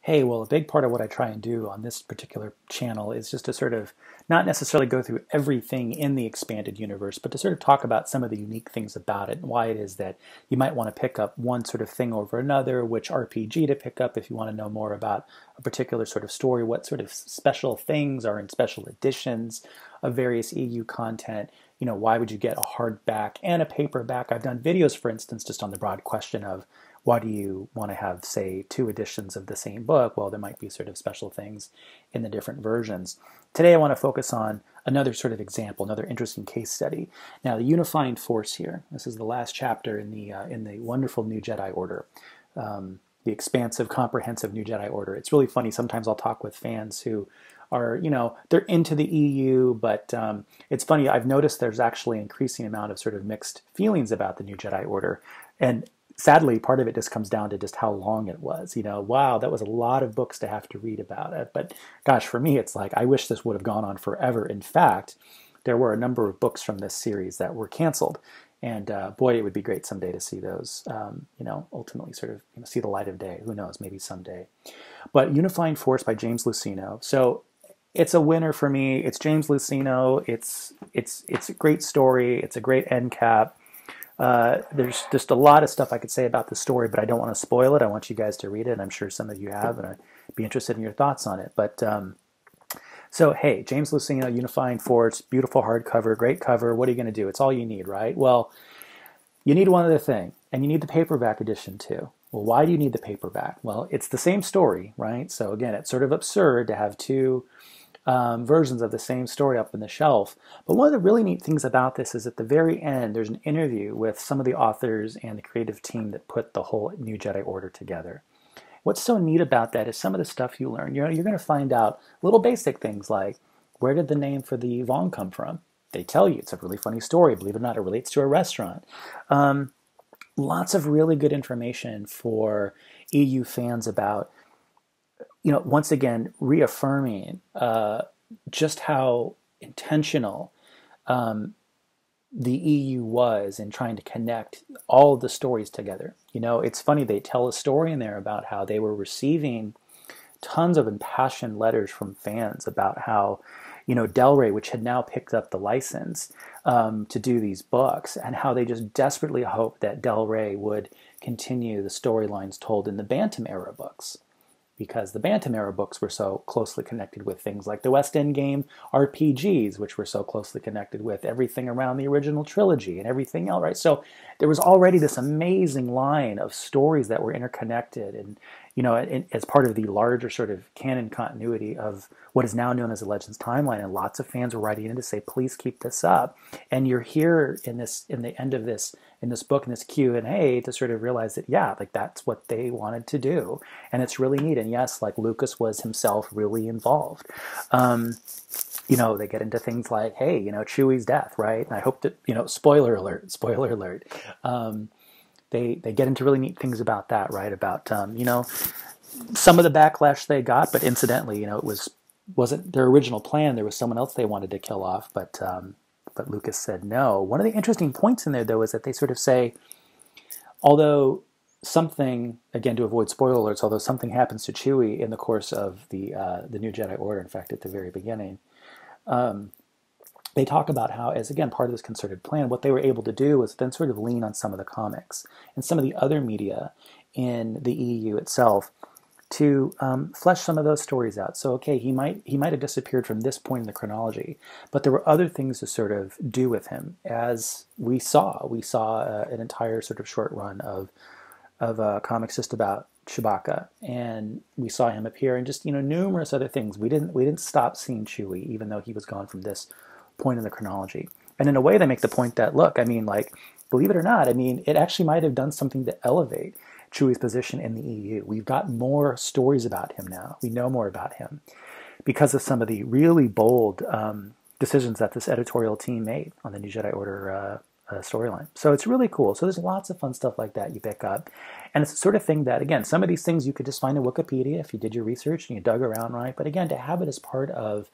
hey, well, a big part of what I try and do on this particular channel is just to sort of not necessarily go through everything in the expanded universe, but to sort of talk about some of the unique things about it and why it is that you might want to pick up one sort of thing over another, which RPG to pick up if you want to know more about a particular sort of story, what sort of special things are in special editions of various EU content. Why would you get a hardback and a paperback? I've done videos, for instance, just on the broad question of why do you want to have, say, two editions of the same book? Well, there might be sort of special things in the different versions. Today, I want to focus on another sort of example, another interesting case study. Now, the unifying force here. This is the last chapter in the wonderful new Jedi Order, the expansive, comprehensive new Jedi Order. It's really funny. Sometimes I'll talk with fans who are, they're into the EU, but it's funny. I've noticed there's actually an increasing amount of sort of mixed feelings about the new Jedi Order, and sadly, part of it just comes down to just how long it was. Wow, that was a lot of books to have to read about it. But gosh, for me, it's like, I wish this would have gone on forever. In fact, there were a number of books from this series that were canceled. And boy, it would be great someday to see those, ultimately sort of see the light of day. Who knows, maybe someday. But Unifying Force by James Luceno. So it's a winner for me. It's James Luceno. It's a great story. It's a great end cap. There's just a lot of stuff I could say about the story, but I don't want to spoil it. I want you guys to read it, and I'm sure some of you have, and I'd be interested in your thoughts on it. But so, hey, James Luceno, Unifying Force, beautiful hardcover, great cover. What are you going to do? It's all you need, right? Well, you need one other thing, and you need the paperback edition too. Well, why do you need the paperback? Well, it's the same story, right? So again, it's sort of absurd to have two versions of the same story up on the shelf. But one of the really neat things about this is at the very end, there's an interview with some of the authors and the creative team that put the whole new Jedi Order together. What's so neat about that is some of the stuff you learn. You're going to find out little basic things like, where did the name for the Vong come from? They tell you. It's a really funny story. Believe it or not, it relates to a restaurant. Lots of really good information for EU fans about once again, reaffirming just how intentional the EU was in trying to connect all of the stories together. It's funny, they tell a story in there about how they were receiving tons of impassioned letters from fans about how, Del Rey, which had now picked up the license to do these books, and how they just desperately hoped that Del Rey would continue the storylines told in the Bantam era books, because the Bantam era books were so closely connected with things like the West End game RPGs, which were so closely connected with everything around the original trilogy and everything else, right? So there was already this amazing line of stories that were interconnected and, as part of the larger sort of canon continuity of what is now known as the Legends timeline. And lots of fans were writing in to say, please keep this up. And you're here in the end of this, in this book, in this Q&A, to sort of realize that, yeah, like that's what they wanted to do. And it's really neat. And yes, like Lucas was himself really involved. They get into things like, hey, Chewie's death, right? And I hope that, spoiler alert. They get into really neat things about that, right? About, some of the backlash they got, but incidentally, it wasn't their original plan. There was someone else they wanted to kill off, but Lucas said no. One of the interesting points in there, though, is that they sort of say, although something, again, to avoid spoiler alerts, although something happens to Chewie in the course of the new Jedi Order, in fact, at the very beginning, they talk about how, as again, part of this concerted plan, what they were able to do was then sort of lean on some of the comics and some of the other media in the EU itself to flesh some of those stories out. So, okay, he might have disappeared from this point in the chronology, but there were other things to sort of do with him, as we saw. We saw an entire sort of short run of comics just about Chewbacca, and we saw him appear in just numerous other things. We didn't stop seeing Chewie, even though he was gone from this point in the chronology. And in a way, they make the point that, look, believe it or not, it actually might have done something to elevate Chewie's position in the EU. We've got more stories about him now. We know more about him because of some of the really bold decisions that this editorial team made on the new Jedi Order storyline. So it's really cool. So there's lots of fun stuff like that you pick up. And it's the sort of thing that, again, some of these things you could just find in Wikipedia if you did your research and you dug around, right? But again, to have it as part of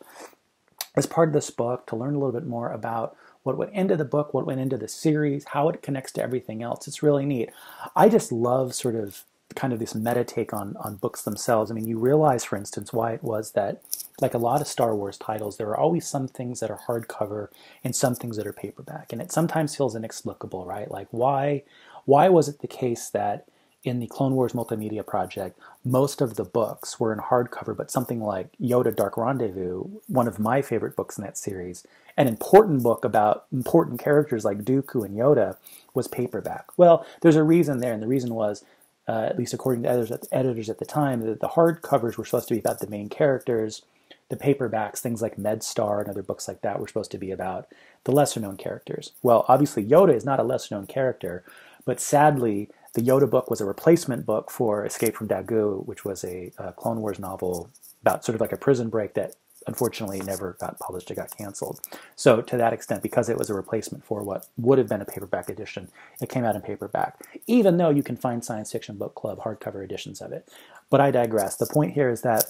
this book, to learn a little bit more about what went into the book, what went into the series, how it connects to everything else. It's really neat. I just love sort of kind of this meta take on books themselves. I mean, you realize, for instance, why it was that, like a lot of Star Wars titles, there are always some things that are hardcover and some things that are paperback. And it sometimes feels inexplicable, right? Like, why was it the case that in the Clone Wars Multimedia Project, most of the books were in hardcover, but something like Yoda Dark Rendezvous, one of my favorite books in that series, an important book about important characters like Dooku and Yoda, was paperback? Well, there's a reason there, and the reason was, at least according to editors at the time, that the hardcovers were supposed to be about the main characters. The paperbacks, things like MedStar and other books like that, were supposed to be about the lesser-known characters. Well, obviously, Yoda is not a lesser-known character, but sadly, the Yoda book was a replacement book for Escape from Dagu, which was a Clone Wars novel about sort of like a prison break that unfortunately never got published. It got canceled. So to that extent, because it was a replacement for what would have been a paperback edition, it came out in paperback, even though you can find Science Fiction Book Club hardcover editions of it. But I digress. The point here is that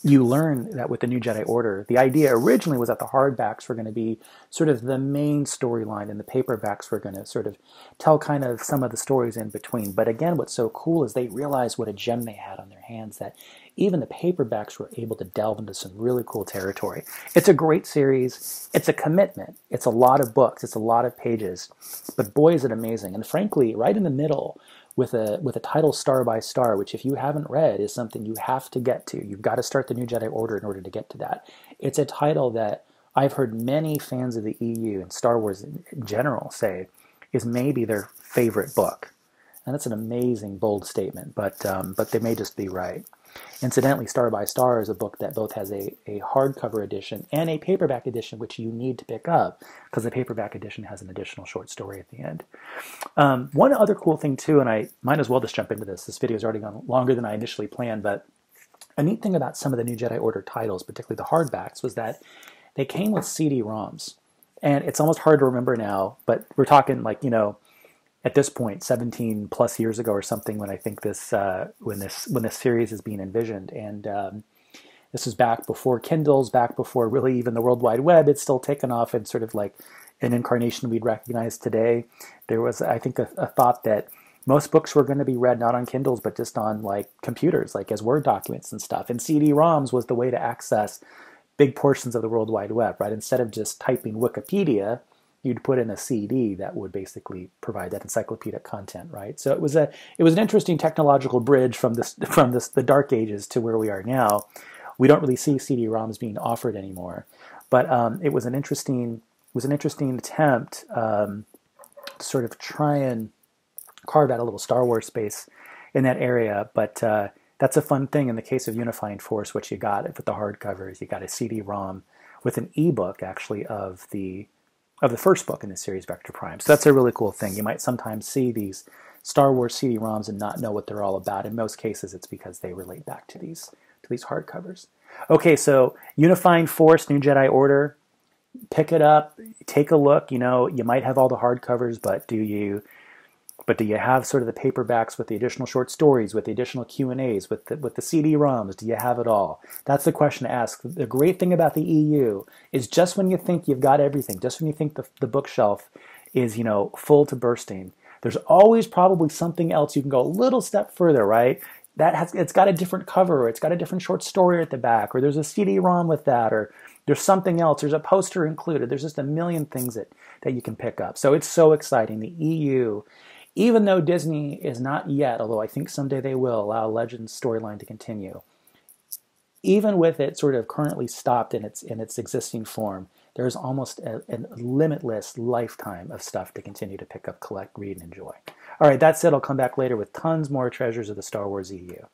you learn that with the New Jedi Order, the idea originally was that the hardbacks were going to be sort of the main storyline, and the paperbacks were going to sort of tell kind of some of the stories in between. But again, what's so cool is they realized what a gem they had on their hands, that even the paperbacks were able to delve into some really cool territory. It's a great series. It's a commitment. It's a lot of books. It's a lot of pages. But boy, is it amazing. And frankly, right in the middle, with a title Star by Star, which if you haven't read is something you have to get to. You've got to start the New Jedi Order in order to get to that. It's a title that I've heard many fans of the EU and Star Wars in general say is maybe their favorite book. And that's an amazing, bold statement, but they may just be right. Incidentally, Star by Star is a book that both has a hardcover edition and a paperback edition, which you need to pick up because the paperback edition has an additional short story at the end. One other cool thing too, and I might as well just jump into this. This video has already gone longer than I initially planned, but a neat thing about some of the New Jedi Order titles, particularly the hardbacks, was that they came with CD-ROMs. And it's almost hard to remember now, but we're talking like, you know, at this point, 17 plus years ago or something, when I think this when this series is being envisioned, and this was back before Kindles, back before really even the World Wide Web. It's still taken off in sort of like an incarnation we'd recognize today. There was, I think, a thought that most books were going to be read not on Kindles, but just on like computers, like as Word documents and stuff. And CD-ROMs was the way to access big portions of the World Wide Web, right? Instead of just typing Wikipedia, you'd put in a CD that would basically provide that encyclopedic content, right? So it was an interesting technological bridge from the dark ages to where we are now. We don't really see CD-ROMs being offered anymore, but it was an interesting attempt to sort of try and carve out a little Star Wars space in that area. But that's a fun thing in the case of Unifying Force. What you got with the hardcovers, you got a CD-ROM with an ebook actually of the first book in the series, Vector Prime. So that's a really cool thing. You might sometimes see these Star Wars CD-ROMs and not know what they're all about. In most cases, it's because they relate back to these hardcovers. Okay, so Unifying Force, New Jedi Order, pick it up, take a look. You know, you might have all the hardcovers, but do you have sort of the paperbacks with the additional short stories, with the additional Q&As, with the CD-ROMs? Do you have it all? That's the question to ask. The great thing about the EU is just when you think you've got everything, just when you think the bookshelf is, you know, full to bursting, there's always probably something else you can go a little step further, right? It's got a different cover, or it's got a different short story at the back, or there's a CD-ROM with that, or there's something else, there's a poster included. There's just a million things that you can pick up. So it's so exciting. The EU, even though Disney is not yet, although I think someday they will, allow Legends storyline to continue, even with it sort of currently stopped in its existing form, there's almost a limitless lifetime of stuff to continue to pick up, collect, read, and enjoy. All right, that's it. I'll come back later with tons more treasures of the Star Wars EU.